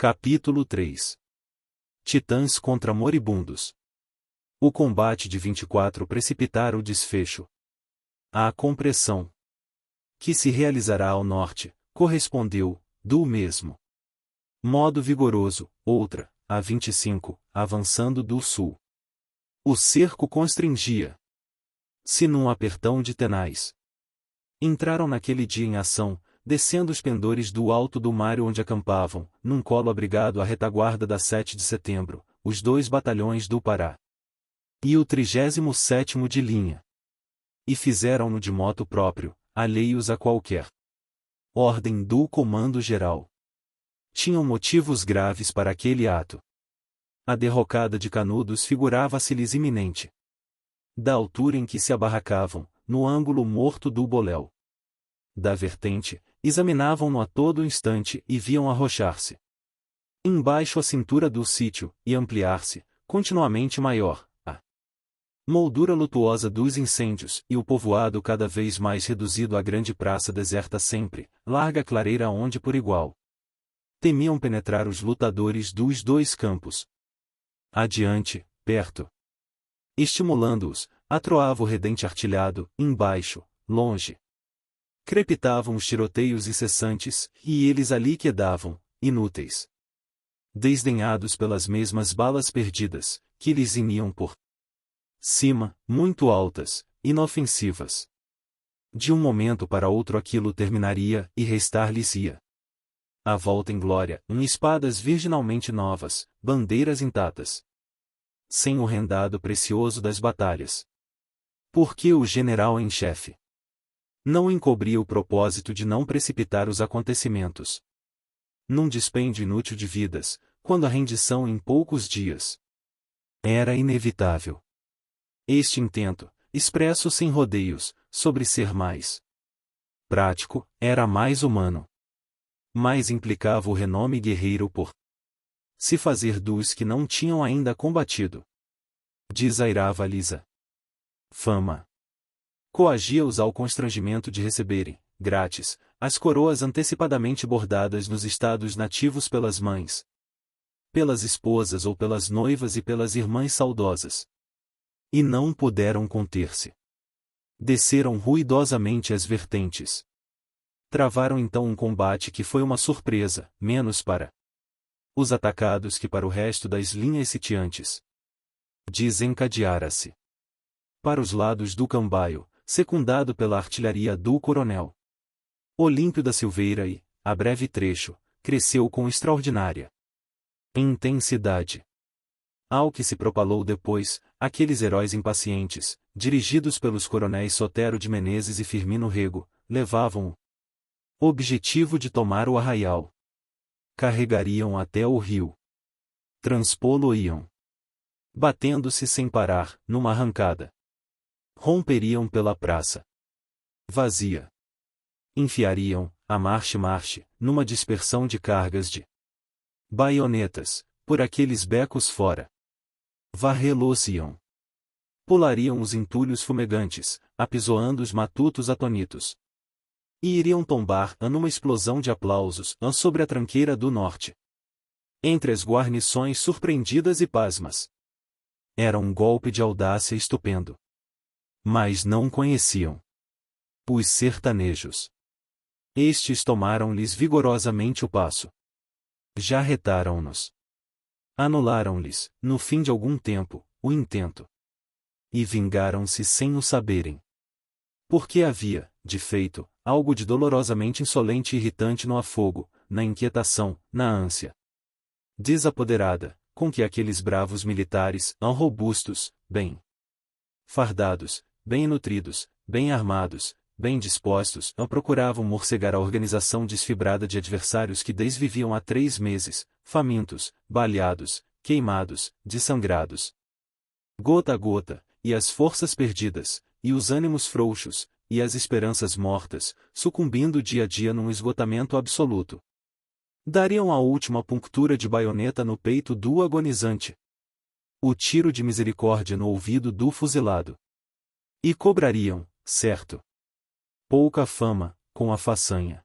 Capítulo 3. Titãs contra moribundos. O combate de 24 precipitara o desfecho. A compressão que se realizará ao norte, correspondeu, do mesmo modo vigoroso, outra, a 25, avançando do sul. O cerco constringia-se num apertão de tenaz. Entraram naquele dia em ação, descendo os pendores do alto do mar onde acampavam, num colo abrigado à retaguarda da 7 de setembro, os 2 batalhões do Pará e o 37º de linha. E fizeram-no de moto próprio, alheios a qualquer ordem do comando-geral. Tinham motivos graves para aquele ato. A derrocada de Canudos figurava-se-lhes iminente. Da altura em que se abarracavam, no ângulo morto do Boléu da vertente, examinavam-no a todo instante e viam arrochar-se embaixo a cintura do sítio, e ampliar-se, continuamente maior, a moldura lutuosa dos incêndios, e o povoado cada vez mais reduzido à grande praça deserta sempre, larga clareira onde por igual temiam penetrar os lutadores dos 2 campos. Adiante, perto, estimulando-os, atroava o redente artilhado, embaixo, longe. Crepitavam os tiroteios incessantes, e eles ali quedavam, inúteis. Desdenhados pelas mesmas balas perdidas, que lhes iniam por cima, muito altas, inofensivas. De um momento para outro aquilo terminaria, e restar-lhes-ia a volta em glória, em espadas virginalmente novas, bandeiras intactas. Sem o rendado precioso das batalhas. Porque o general em chefe não encobria o propósito de não precipitar os acontecimentos num dispêndio inútil de vidas, quando a rendição em poucos dias era inevitável. Este intento, expresso sem rodeios, sobre ser mais prático, era mais humano. Mas implicava o renome guerreiro por se fazer dos que não tinham ainda combatido. Desairava-lhes a fama. Coagia-os ao constrangimento de receberem, grátis, as coroas antecipadamente bordadas nos estados nativos pelas mães, pelas esposas ou pelas noivas e pelas irmãs saudosas. E não puderam conter-se. Desceram ruidosamente as vertentes. Travaram então um combate que foi uma surpresa, menos para os atacados que para o resto das linhas sitiantes. Desencadeara-se para os lados do Cambaio, secundado pela artilharia do coronel Olímpio da Silveira e, a breve trecho, cresceu com extraordinária intensidade. Ao que se propalou depois, aqueles heróis impacientes, dirigidos pelos coronéis Sotero de Menezes e Firmino Rego, levavam o objetivo de tomar o arraial. Carregariam até o rio. Transpô-lo-iam. Batendo-se sem parar, numa arrancada. Romperiam pela praça vazia. Enfiariam, a marche-marche, numa dispersão de cargas de baionetas, por aqueles becos fora. Varrê-los-iam. Pulariam os entulhos fumegantes, apisoando os matutos atonitos. E iriam tombar numa explosão de aplausos sobre a tranqueira do norte. Entre as guarnições surpreendidas e pasmas. Era um golpe de audácia estupendo. Mas não conheciam os sertanejos. Estes tomaram-lhes vigorosamente o passo. Já retaram-nos. Anularam-lhes, no fim de algum tempo, o intento. E vingaram-se sem o saberem. Porque havia, de feito, algo de dolorosamente insolente e irritante no afogo, na inquietação, na ânsia desapoderada, com que aqueles bravos militares, robustos, bem fardados, bem nutridos, bem armados, bem dispostos, procuravam morcegar a organização desfibrada de adversários que desviviam há 3 meses, famintos, baleados, queimados, dessangrados. Gota a gota, e as forças perdidas, e os ânimos frouxos, e as esperanças mortas, sucumbindo dia a dia num esgotamento absoluto. Dariam a última punctura de baioneta no peito do agonizante. O tiro de misericórdia no ouvido do fuzilado. E cobrariam, certo, pouca fama, com a façanha.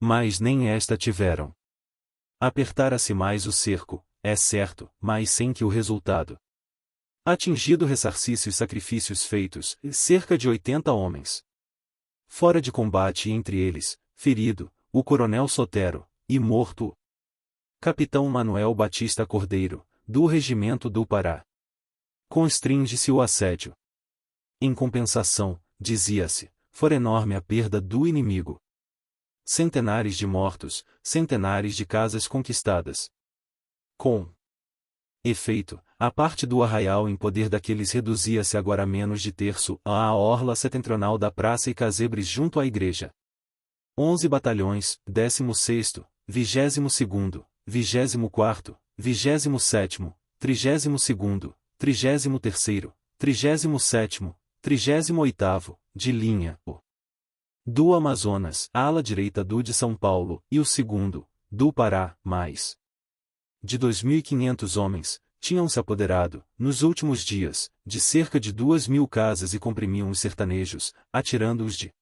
Mas nem esta tiveram. Apertara-se mais o cerco, é certo, mas sem que o resultado. Atingido ressarcisse os sacrifícios feitos, cerca de 80 homens. Fora de combate entre eles, ferido, o coronel Sotero, e morto o capitão Manuel Batista Cordeiro, do regimento do Pará. Constringe-se o assédio. Em compensação, dizia-se, for enorme a perda do inimigo. Centenares de mortos, centenares de casas conquistadas. Com efeito, a parte do arraial em poder daqueles reduzia-se agora a menos de terço à orla setentrional da praça e casebres junto à igreja. 11 batalhões, 16º, 22º, 24º, 27º, 32º, 33º, 37º, 38º, de linha, o do Amazonas, a ala direita do de São Paulo, e o segundo, do Pará, mais de 2.500 homens, tinham se apoderado, nos últimos dias, de cerca de 2.000 casas e comprimiam os sertanejos, atirando-os de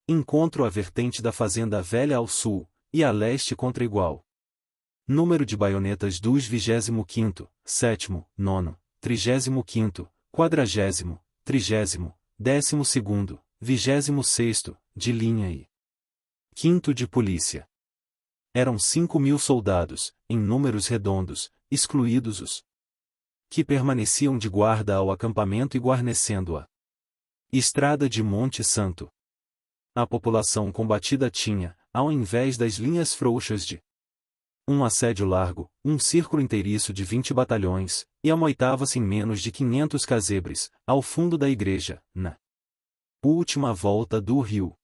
encontro à vertente da Fazenda Velha ao sul, e a leste contra igual número de baionetas dos 25º, 7º, 9º, 35º, 40º, 30º, 12º, 26º, de linha e 5º de polícia. Eram 5.000 soldados, em números redondos, excluídos os que permaneciam de guarda ao acampamento e guarnecendo a estrada de Monte Santo. A população combatida tinha, ao invés das linhas frouxas de um assédio largo, um círculo inteiriço de 20 batalhões, e amoitava-se em menos de 500 casebres, ao fundo da igreja, na última volta do rio.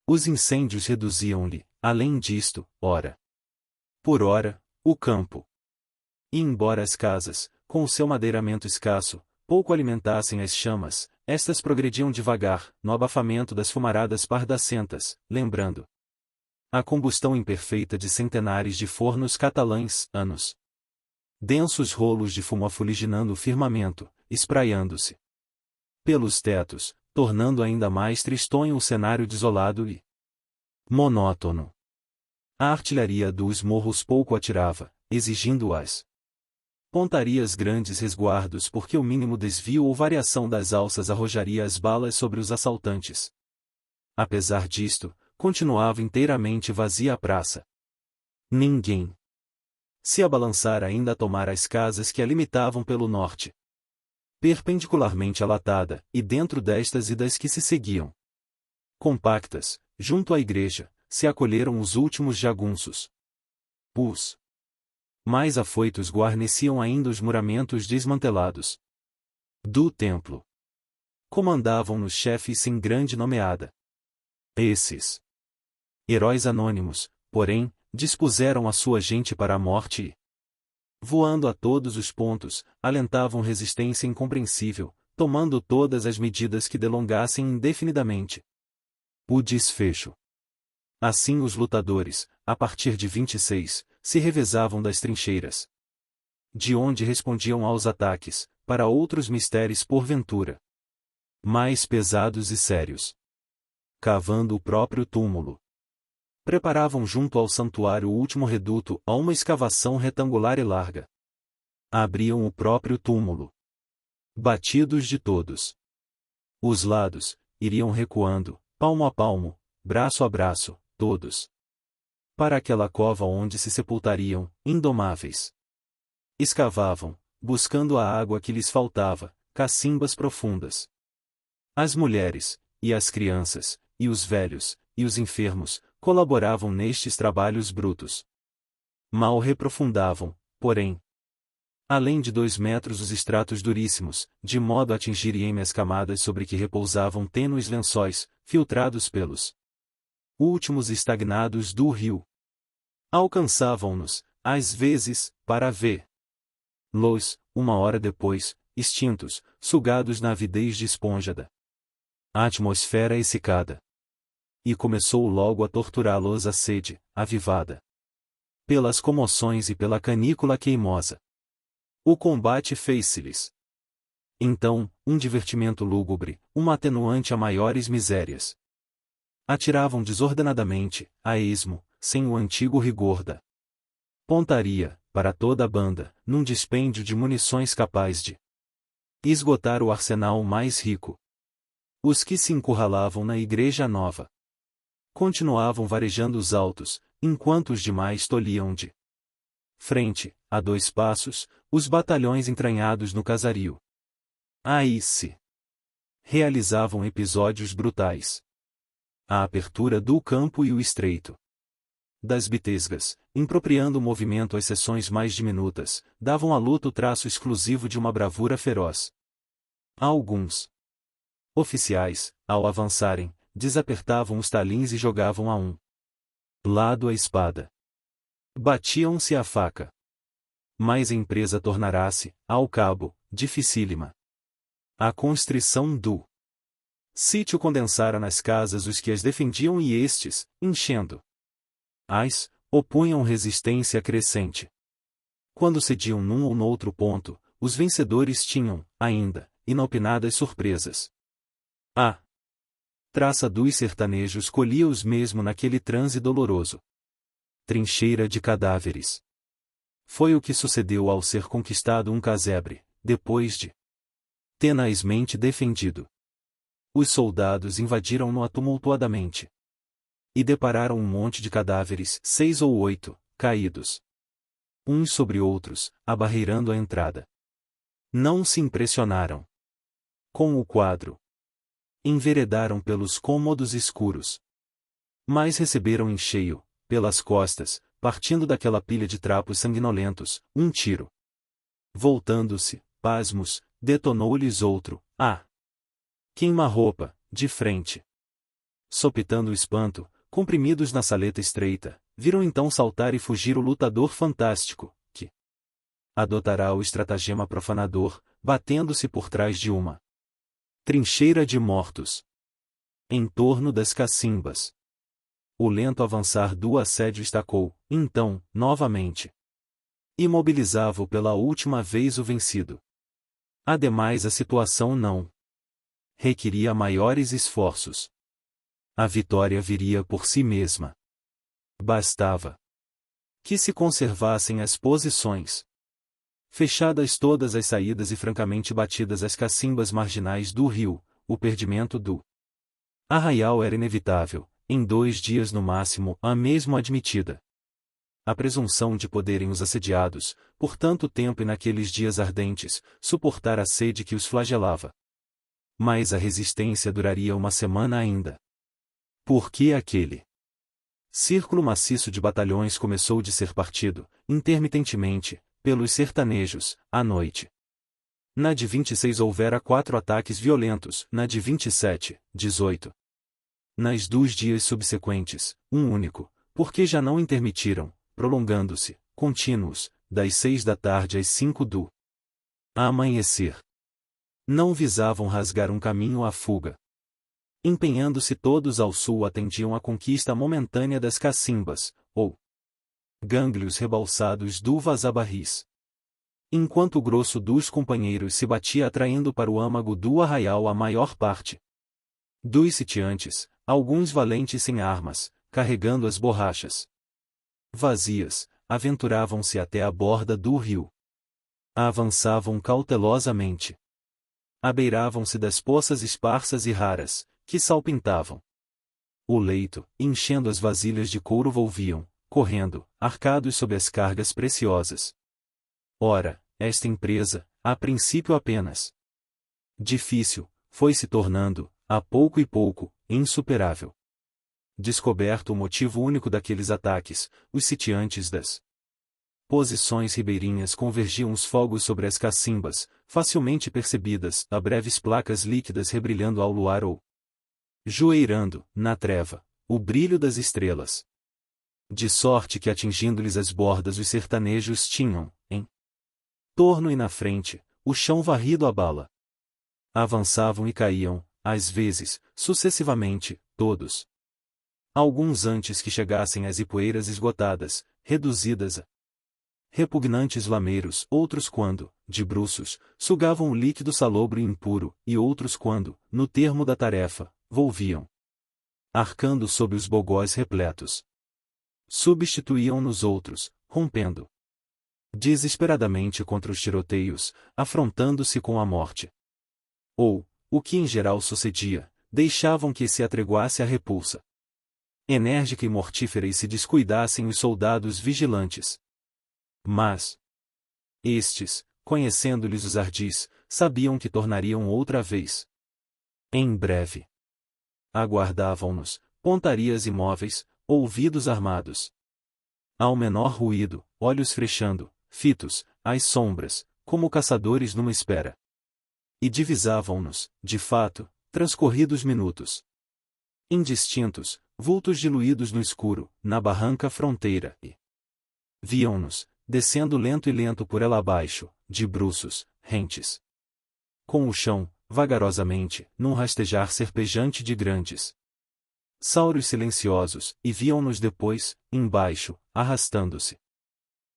Os incêndios reduziam-lhe, além disto, hora por hora, o campo. E embora as casas, com o seu madeiramento escasso, pouco alimentassem as chamas, estas progrediam devagar, no abafamento das fumaradas pardacentas, lembrando a combustão imperfeita de centenares de fornos catalães, anos. Densos rolos de fumo afuliginando o firmamento, espraiando-se pelos tetos, tornando ainda mais tristonho o cenário desolado e monótono. A artilharia dos morros pouco atirava, exigindo as pontarias grandes resguardos porque o mínimo desvio ou variação das alças arrojaria as balas sobre os assaltantes. Apesar disto, continuava inteiramente vazia a praça. Ninguém se abalançara ainda a tomar as casas que a limitavam pelo norte. Perpendicularmente alatada, e dentro destas e das que se seguiam compactas, junto à igreja, se acolheram os últimos jagunços. Os mais afoitos guarneciam ainda os muramentos desmantelados do templo. Comandavam-nos chefes sem grande nomeada. Esses heróis anônimos, porém, dispuseram a sua gente para a morte e, voando a todos os pontos, alentavam resistência incompreensível, tomando todas as medidas que delongassem indefinidamente o desfecho. Assim os lutadores, a partir de 26, se revezavam das trincheiras, de onde respondiam aos ataques, para outros mistérios porventura mais pesados e sérios. Cavando o próprio túmulo, preparavam junto ao santuário o último reduto a uma escavação retangular e larga. Abriam o próprio túmulo. Batidos de todos os lados, iriam recuando, palmo a palmo, braço a braço, todos para aquela cova onde se sepultariam, indomáveis. Escavavam, buscando a água que lhes faltava, cacimbas profundas. As mulheres, e as crianças, e os velhos, e os enfermos, colaboravam nestes trabalhos brutos. Mal reprofundavam, porém, além de 2 metros os estratos duríssimos, de modo a atingirem as camadas sobre que repousavam tênues lençóis, filtrados pelos últimos estagnados do rio. Alcançavam-nos, às vezes, para ver-los, uma hora depois, extintos, sugados na avidez de esponja da atmosfera exsicada. E começou logo a torturá-los a sede, avivada pelas comoções e pela canícula queimosa. O combate fez-se-lhes então um divertimento lúgubre, uma atenuante a maiores misérias. Atiravam desordenadamente, a esmo, sem o antigo rigor da pontaria, para toda a banda, num dispêndio de munições capaz de esgotar o arsenal mais rico. Os que se encurralavam na Igreja Nova continuavam varejando os altos, enquanto os demais tolhiam de frente, a 2 passos, os batalhões entranhados no casario. Aí se realizavam episódios brutais. A abertura do campo e o estreito das bitesgas, impropriando o movimento às seções mais diminutas, davam à luta o traço exclusivo de uma bravura feroz. Alguns oficiais, ao avançarem, desapertavam os talins e jogavam a um lado a espada. Batiam-se a faca. Mas a empresa tornará-se, ao cabo, dificílima. A constrição do sítio condensara nas casas os que as defendiam e estes, enchendo as, opunham resistência crescente. Quando cediam num ou noutro ponto, os vencedores tinham, ainda, inopinadas surpresas. A traça dos sertanejos colhia-os mesmo naquele transe doloroso. Trincheira de cadáveres. Foi o que sucedeu ao ser conquistado um casebre, depois de tenazmente defendido. Os soldados invadiram-no tumultuadamente. E depararam um monte de cadáveres, 6 ou 8, caídos uns sobre outros, abarreirando a entrada. Não se impressionaram com o quadro. Enveredaram pelos cômodos escuros. Mas receberam em cheio, pelas costas, partindo daquela pilha de trapos sanguinolentos, um tiro. Voltando-se, pasmos, detonou-lhes outro, queima-roupa, de frente. Sopitando o espanto, comprimidos na saleta estreita, viram então saltar e fugir o lutador fantástico, que adotará o estratagema profanador, batendo-se por trás de uma trincheira de mortos. Em torno das cacimbas. O lento avançar do assédio estacou, então, novamente. Imobilizava-o pela última vez o vencido. Ademais, a situação não requeria maiores esforços. A vitória viria por si mesma. Bastava que se conservassem as posições. Fechadas todas as saídas e francamente batidas as cacimbas marginais do rio, o perdimento do arraial era inevitável, em 2 dias no máximo, a mesmo admitida. A presunção de poderem os assediados, por tanto tempo e naqueles dias ardentes, suportar a sede que os flagelava. Mas a resistência duraria uma semana ainda. Porque aquele círculo maciço de batalhões começou de ser partido, intermitentemente, pelos sertanejos, à noite. Na de 26 houvera 4 ataques violentos, na de 27, 18. Nas 2 dias subsequentes, um único, porque já não intermitiram, prolongando-se, contínuos, das 6 da tarde às 5 do amanhecer. Não visavam rasgar um caminho à fuga. Empenhando-se todos ao sul atendiam à conquista momentânea das cacimbas, ou gânglios rebalsados do vazabarris. Enquanto o grosso dos companheiros se batia atraindo para o âmago do arraial a maior parte dos sitiantes, alguns valentes sem armas, carregando as borrachas vazias, aventuravam-se até a borda do rio. Avançavam cautelosamente. Abeiravam-se das poças esparsas e raras, que salpintavam o leito, enchendo as vasilhas de couro volviam, correndo, arcados sob as cargas preciosas. Ora, esta empresa, a princípio apenas difícil, foi se tornando, a pouco e pouco, insuperável. Descoberto o motivo único daqueles ataques, os sitiantes das posições ribeirinhas convergiam os fogos sobre as cacimbas, facilmente percebidas, a breves placas líquidas rebrilhando ao luar ou joeirando, na treva, o brilho das estrelas. De sorte que atingindo-lhes as bordas os sertanejos tinham, em torno e na frente, o chão varrido a bala. Avançavam e caíam, às vezes, sucessivamente, todos. Alguns antes que chegassem às ipueiras esgotadas, reduzidas a repugnantes lameiros, outros quando, de bruços, sugavam o líquido salobro e impuro, e outros quando, no termo da tarefa, volviam, arcando sob os bogós repletos. Substituíam nos outros, rompendo desesperadamente contra os tiroteios, afrontando-se com a morte. Ou, o que em geral sucedia, deixavam que se atreguasse a repulsa enérgica e mortífera e se descuidassem os soldados vigilantes. Mas estes, conhecendo-lhes os ardis, sabiam que tornariam outra vez. Em breve. Aguardavam-nos, pontarias imóveis, ouvidos armados. Ao menor ruído, olhos frechando, fitos, às sombras, como caçadores numa espera. E divisavam-nos, de fato, transcorridos minutos. Indistintos, vultos diluídos no escuro, na barranca fronteira, e viam-nos, descendo lento e lento por ela abaixo, de bruços, rentes. Com o chão, vagarosamente, num rastejar serpejante de grandes sauros silenciosos, e viam-nos depois, embaixo, arrastando-se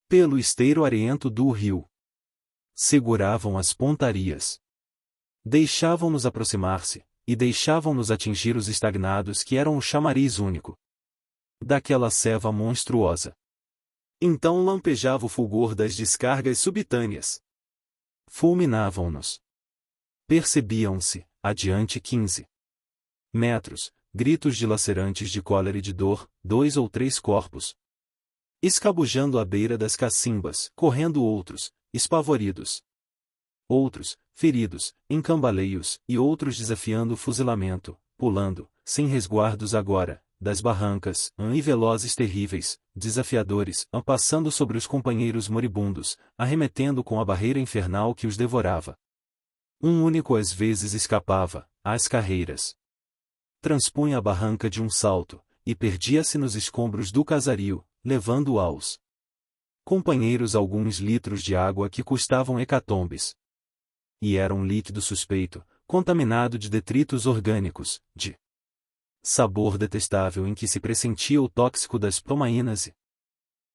pelo esteiro arento do rio. Seguravam as pontarias. Deixavam-nos aproximar-se, e deixavam-nos atingir os estagnados que eram o chamariz único daquela ceva monstruosa. Então lampejava o fulgor das descargas subitâneas. Fulminavam-nos. Percebiam-se, adiante 15 metros, gritos dilacerantes de cólera e de dor, 2 ou 3 corpos escabujando à beira das cacimbas, correndo outros, espavoridos. Outros, feridos, em cambaleios, e outros desafiando o fuzilamento, pulando, sem resguardos agora, das barrancas, e velozes terríveis, desafiadores, passando sobre os companheiros moribundos, arremetendo com a barreira infernal que os devorava. Um único às vezes escapava, às carreiras. Transpunha a barranca de um salto, e perdia-se nos escombros do casario, levando aos companheiros alguns litros de água que custavam hecatombes. E era um líquido suspeito, contaminado de detritos orgânicos, de sabor detestável em que se pressentia o tóxico das promaínas e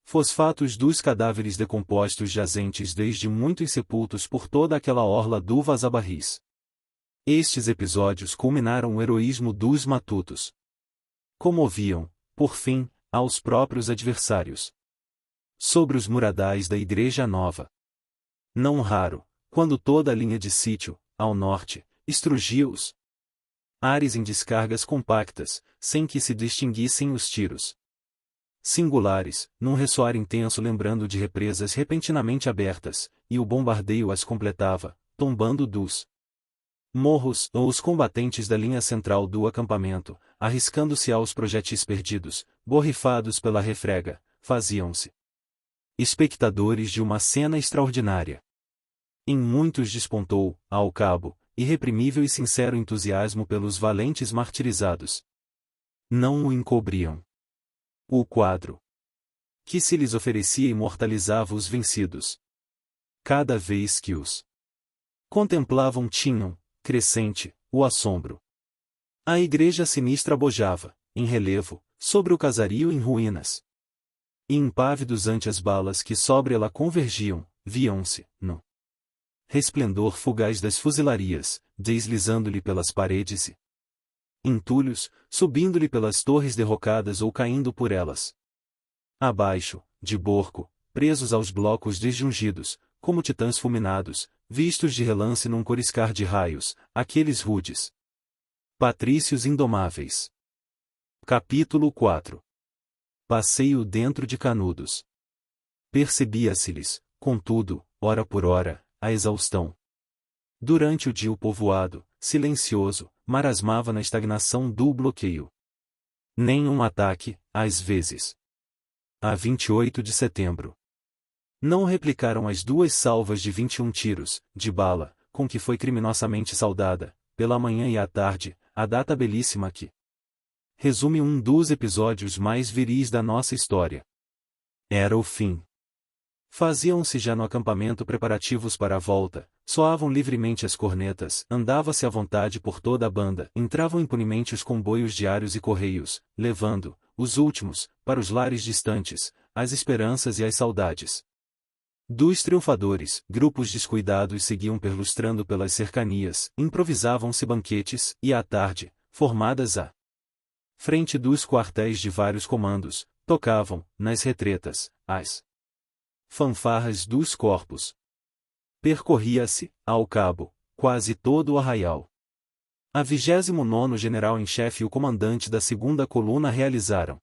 fosfatos dos cadáveres decompostos jazentes desde muito insepultos por toda aquela orla do Vazabarris. Estes episódios culminaram o heroísmo dos matutos. Comoviam, por fim, aos próprios adversários. Sobre os muradais da Igreja Nova. Não raro, quando toda a linha de sítio, ao norte, estrugia os ares em descargas compactas, sem que se distinguissem os tiros singulares, num ressoar intenso lembrando de represas repentinamente abertas, e o bombardeio as completava, tombando dos morros, ou os combatentes da linha central do acampamento, arriscando-se aos projetis perdidos, borrifados pela refrega, faziam-se espectadores de uma cena extraordinária. Em muitos despontou, ao cabo, irreprimível e sincero entusiasmo pelos valentes martirizados. Não o encobriam. O quadro que se lhes oferecia imortalizava os vencidos. Cada vez que os contemplavam tinham, crescente, o assombro. A igreja sinistra bojava, em relevo, sobre o casario em ruínas. E impávidos ante as balas que sobre ela convergiam, viam-se, no resplendor fugaz das fuzilarias, deslizando-lhe pelas paredes e entulhos, subindo-lhe pelas torres derrocadas ou caindo por elas. Abaixo, de borco, presos aos blocos desjungidos, como titãs fulminados, vistos de relance num coriscar de raios, aqueles rudes patrícios indomáveis. Capítulo 4. Passeio dentro de Canudos. Percebia-se-lhes, contudo, hora por hora, a exaustão. Durante o dia o povoado, silencioso, marasmava na estagnação do bloqueio. Nenhum ataque, às vezes. A 28 de setembro. Não replicaram as 2 salvas de 21 tiros, de bala, com que foi criminosamente saudada, pela manhã e à tarde, a data belíssima que resume um dos episódios mais viris da nossa história. Era o fim. Faziam-se já no acampamento preparativos para a volta, soavam livremente as cornetas, andava-se à vontade por toda a banda, entravam impunemente os comboios diários e correios, levando, os últimos, para os lares distantes, as esperanças e as saudades dos triunfadores. Grupos descuidados seguiam perlustrando pelas cercanias, improvisavam-se banquetes, e à tarde, formadas à frente dos quartéis de vários comandos, tocavam, nas retretas, as fanfarras dos corpos. Percorria-se, ao cabo, quase todo o arraial. A 29º general-em-chefe e o comandante da 2ª coluna realizaram,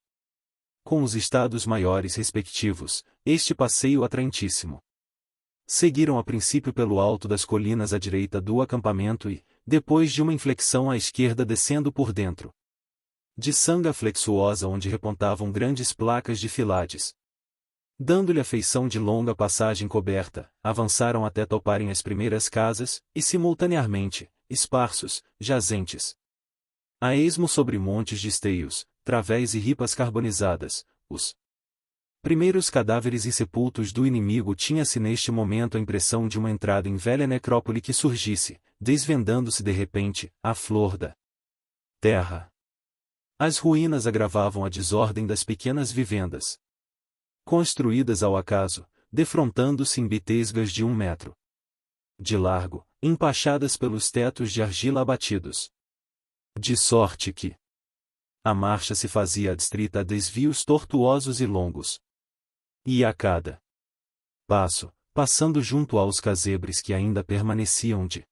com os estados-maiores respectivos, este passeio atrantíssimo. Seguiram a princípio pelo alto das colinas à direita do acampamento e, depois de uma inflexão à esquerda descendo por dentro de sanga flexuosa onde repontavam grandes placas de filades, dando-lhe a feição de longa passagem coberta, avançaram até toparem as primeiras casas, e simultaneamente, esparsos, jazentes a esmo sobre montes de esteios, travéis e ripas carbonizadas, os primeiros cadáveres insepultos do inimigo. Tinha-se neste momento a impressão de uma entrada em velha necrópole que surgisse, desvendando-se de repente, à flor da terra. As ruínas agravavam a desordem das pequenas vivendas, construídas ao acaso, defrontando-se em bitesgas de 1 metro de largo, empachadas pelos tetos de argila abatidos. De sorte que a marcha se fazia adstrita a desvios tortuosos e longos. E a cada passo, passando junto aos casebres que ainda permaneciam de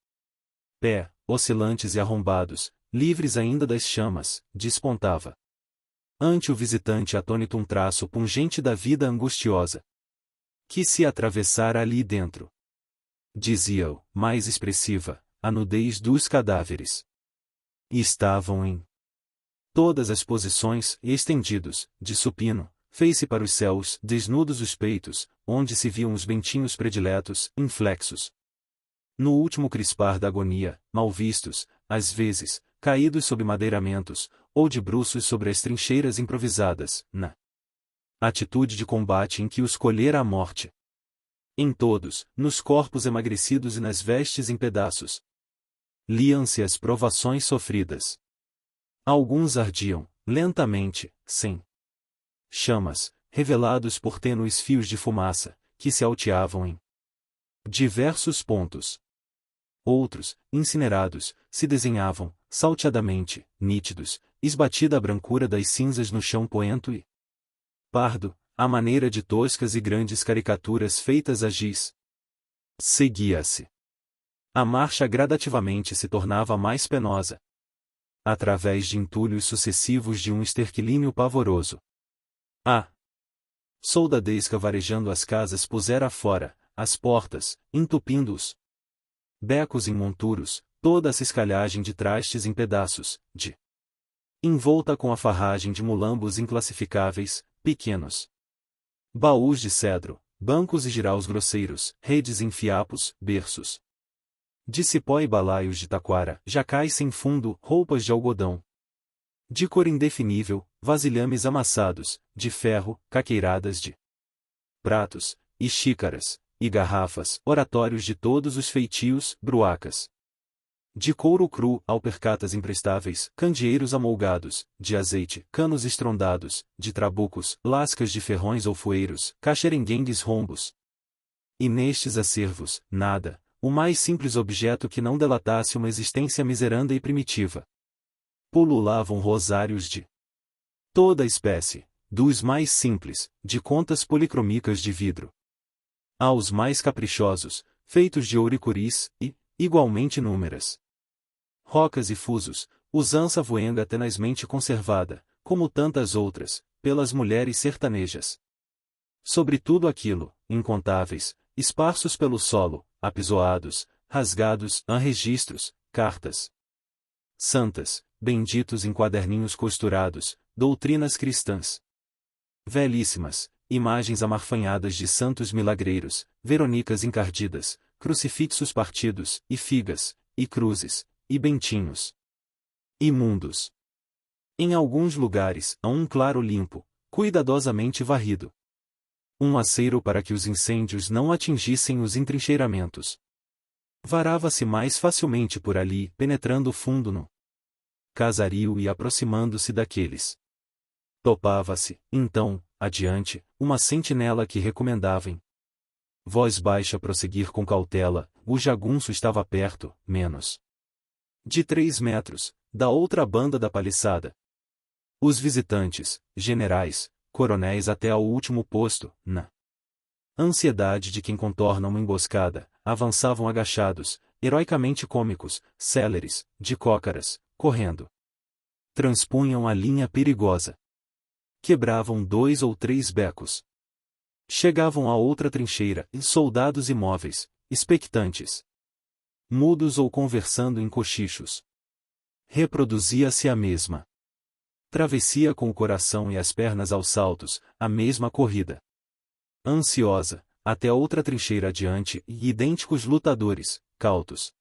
pé, oscilantes e arrombados, livres ainda das chamas, despontava ante o visitante atônito um traço pungente da vida angustiosa que se atravessara ali dentro. Dizia-o, mais expressiva, a nudez dos cadáveres. E estavam em todas as posições, estendidos, de supino, fez-se para os céus, desnudos os peitos, onde se viam os bentinhos prediletos, inflexos. No último crispar da agonia, mal vistos, às vezes, caídos sob madeiramentos, ou de bruços sobre as trincheiras improvisadas, na atitude de combate em que os colhera a morte. Em todos, nos corpos emagrecidos e nas vestes em pedaços, liam-se as provações sofridas. Alguns ardiam, lentamente, sem chamas, revelados por tênues fios de fumaça, que se alteavam em diversos pontos. Outros, incinerados, se desenhavam, salteadamente, nítidos, esbatida a brancura das cinzas no chão poento e pardo, à maneira de toscas e grandes caricaturas feitas a giz. Seguia-se. A marcha gradativamente se tornava mais penosa, através de entulhos sucessivos de um esterquilínio pavoroso. A soldadesca varejando as casas pusera fora, as portas, entupindo os becos em monturos, toda a ciscalhagem de trastes em pedaços, envolta com a farragem de mulambos inclassificáveis, pequenos baús de cedro, bancos e jiraus grosseiros, redes em fiapos, berços de cipó e balaios de taquara, jacais sem fundo, roupas de algodão de cor indefinível, vasilhames amassados, de ferro, caqueiradas de pratos, e xícaras, e garrafas, oratórios de todos os feitios, bruacas de couro cru, alpercatas imprestáveis, candeeiros amolgados, de azeite, canos estrondados, de trabucos, lascas de ferrões ou fueiros, caxerenguengues rombos. E nestes acervos, nada, o mais simples objeto que não delatasse uma existência miseranda e primitiva. Pululavam rosários de toda espécie, dos mais simples, de contas policromicas de vidro, aos mais caprichosos, feitos de ouricuris, e, igualmente inúmeras rocas e fusos, usança voenga tenazmente conservada, como tantas outras, pelas mulheres sertanejas. Sobre tudo aquilo, incontáveis, esparsos pelo solo, apisoados, rasgados, registros, cartas santas, benditos em quaderninhos costurados, doutrinas cristãs velhíssimas, imagens amarfanhadas de santos milagreiros, veronicas encardidas, crucifixos partidos, e figas, e cruzes, e bentinhos imundos. Em alguns lugares, há um claro limpo, cuidadosamente varrido. Um aceiro para que os incêndios não atingissem os entrincheiramentos. Varava-se mais facilmente por ali, penetrando fundo no casario e aproximando-se daqueles. Topava-se, então, adiante, uma sentinela que recomendava em voz baixa prosseguir com cautela, o jagunço estava perto, menos de 3 metros, da outra banda da paliçada. Os visitantes, generais, coronéis até ao último posto, na A ansiedade de quem contorna uma emboscada, avançavam agachados, heroicamente cômicos, céleres, de cócaras, correndo. Transpunham a linha perigosa. Quebravam 2 ou 3 becos. Chegavam a outra trincheira, soldados imóveis, expectantes. Mudos ou conversando em cochichos. Reproduzia-se a mesma travessia com o coração e as pernas aos saltos, a mesma corrida ansiosa, até outra trincheira adiante, e idênticos lutadores, cautos,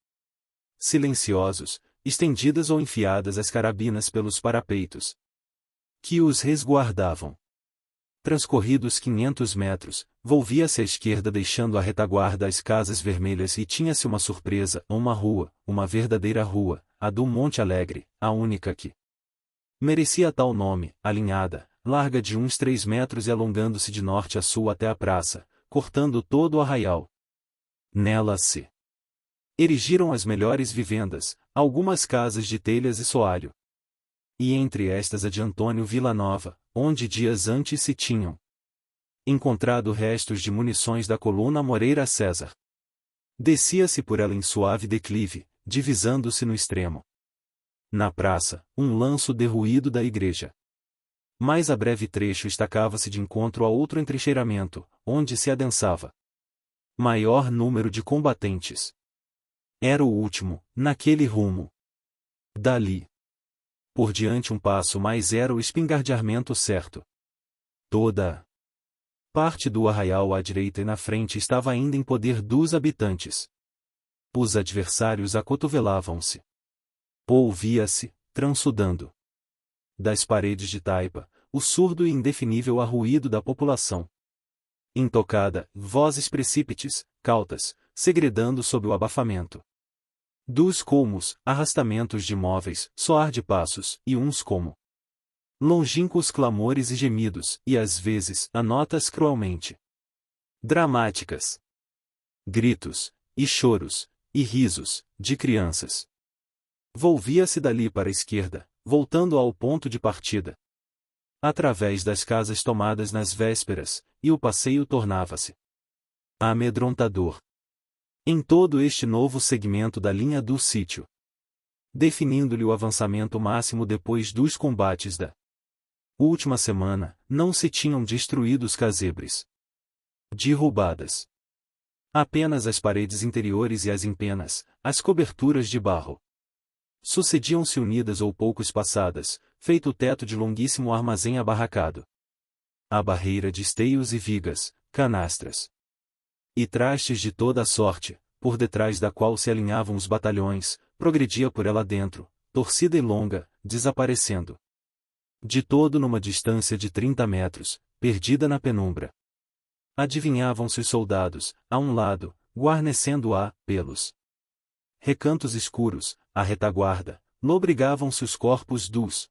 silenciosos, estendidas ou enfiadas as carabinas pelos parapeitos que os resguardavam. Transcorridos 500 metros, volvia-se à esquerda deixando à retaguarda as casas vermelhas e tinha-se uma surpresa, uma rua, uma verdadeira rua, a do Monte Alegre, a única que merecia tal nome, alinhada, larga de uns 3 metros e alongando-se de norte a sul até a praça, cortando todo o arraial. Nela se erigiram as melhores vivendas, algumas casas de telhas e soalho. E entre estas a de Antônio Villanova, onde dias antes se tinham encontrado restos de munições da coluna Moreira César. Descia-se por ela em suave declive, divisando-se no extremo. Na praça, um lanço derruído da igreja. Mais a breve trecho estacava-se de encontro a outro entrincheiramento, onde se adensava maior número de combatentes. Era o último, naquele rumo. Dali por diante um passo mais era o espingardeamento certo. Toda a parte do arraial à direita e na frente estava ainda em poder dos habitantes. Os adversários acotovelavam-se. Ouvia-se, transudando das paredes de taipa, o surdo e indefinível arruído da população. Intocada, vozes precípites, cautas, segredando sob o abafamento dos colmos, arrastamentos de móveis, soar de passos, e uns como longínquos clamores e gemidos, e às vezes, a notas cruelmente dramáticas. Gritos, e choros, e risos, de crianças. Volvia-se dali para a esquerda, voltando ao ponto de partida, através das casas tomadas nas vésperas, e o passeio tornava-se amedrontador. Em todo este novo segmento da linha do sítio, definindo-lhe o avançamento máximo depois dos combates da última semana, não se tinham destruído os casebres derrubadas. Apenas as paredes interiores e as empenas, as coberturas de barro, sucediam-se unidas ou pouco espaçadas, feito o teto de longuíssimo armazém abarracado. A barreira de esteios e vigas, canastras e trastes de toda a sorte, por detrás da qual se alinhavam os batalhões, progredia por ela dentro, torcida e longa, desaparecendo de todo numa distância de 30 metros, perdida na penumbra. Adivinhavam-se os soldados, a um lado, guarnecendo-a, pelos recantos escuros, à retaguarda, lobrigavam-se os corpos dos